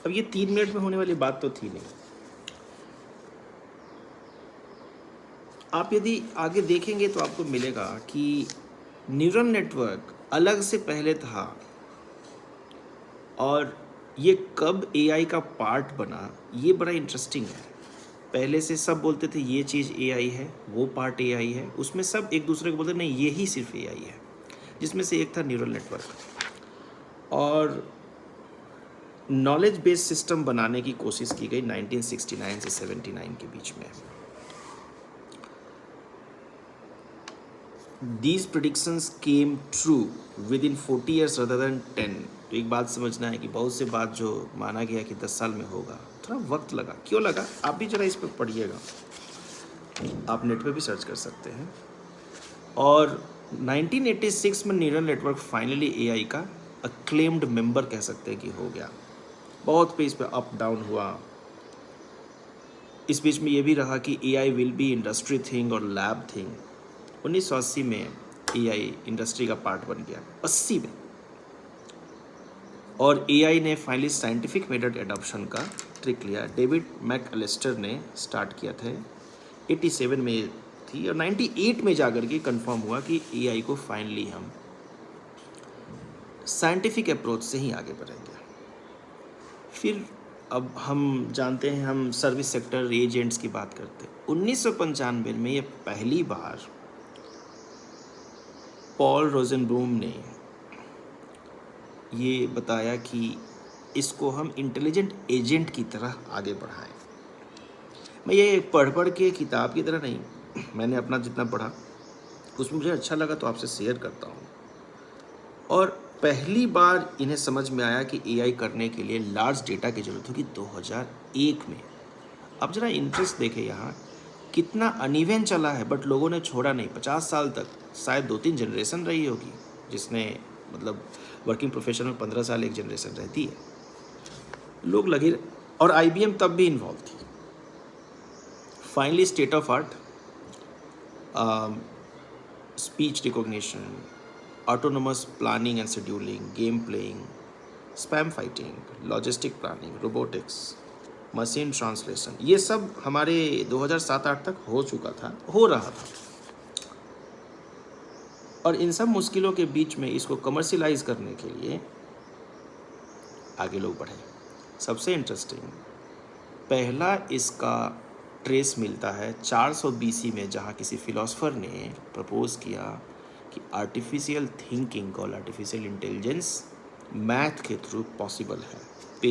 अब ये 3 मिनट में होने वाली बात तो थी नहीं। आप यदि आगे देखेंगे तो आपको मिलेगा कि न्यूरल नेटवर्क अलग से पहले था और ये कब एआई का पार्ट बना, ये बड़ा इंटरेस्टिंग है। पहले से सब बोलते थे ये चीज़ एआई है, वो पार्ट एआई है, उसमें सब एक दूसरे को बोलते नहीं ये ही सिर्फ एआई है, जिसमें से एक था न्यूरल नेटवर्क। और नॉलेज बेस्ड सिस्टम बनाने की कोशिश की गई 1969 से 79 के बीच में। These predictions came true within 40 years rather than 10। तो एक बात समझना है कि बहुत से बात जो माना गया कि 10 साल में होगा, थोड़ा वक्त लगा। क्यों लगा? आप भी जरा इस पर पढ़िएगा, आप नेट पे भी सर्च कर सकते हैं। और 1986 में न्यूरल नेटवर्क फाइनली एआई का अक्लेम्ड मेंबर कह सकते हैं कि हो गया। बहुत पे इस पर अप डाउन हुआ। इस बीच में ये भी रहा कि AI will be industry thing और लैब थिंग। 1980 में एआई इंडस्ट्री का पार्ट बन गया, 80 में। और एआई ने फाइनली साइंटिफिक मेथड एडॉप्शन का ट्रिक लिया। डेविड मैकअलिस्टर ने स्टार्ट किया था, 87 में थी, और 98 में जाकर के कंफर्म हुआ कि एआई को फाइनली हम साइंटिफिक अप्रोच से ही आगे बढ़ेंगे। फिर अब हम जानते हैं, हम सर्विस सेक्टर एजेंट्स की बात करते हैं। 1995 में ये पहली बार पॉल रोजेनब्लूम ने ये बताया कि इसको हम इंटेलिजेंट एजेंट की तरह आगे बढ़ाएं। मैं ये पढ़ के किताब की तरह नहीं, मैंने अपना जितना पढ़ा उसमें मुझे अच्छा लगा तो आपसे शेयर करता हूँ। और पहली बार इन्हें समझ में आया कि एआई करने के लिए लार्ज डेटा की ज़रूरत होगी 2001 में। अब जरा इंटरेस्ट देखें यहाँ, कितना अनइवन चला है, बट लोगों ने छोड़ा नहीं। 50 साल तक शायद 2-3 जनरेशन रही होगी, जिसने मतलब वर्किंग प्रोफेशन में 15 साल एक जनरेशन रहती है, लोग लगे। और आईबीएम तब भी इन्वॉल्व थी। Finally state of art, speech recognition, autonomous planning and scheduling, game playing, spam fighting, logistic planning, robotics, machine translation, ये सब हमारे 2007-8 तक हो चुका था, हो रहा था। और इन सब मुश्किलों के बीच में इसको कमर्शियलाइज करने के लिए आगे लोग बढ़े। सबसे इंटरेस्टिंग, पहला इसका ट्रेस मिलता है 400 बीसी में, जहाँ किसी फिलोसोफर ने प्रपोज किया कि आर्टिफिशियल थिंकिंग और आर्टिफिशियल इंटेलिजेंस मैथ के थ्रू पॉसिबल है।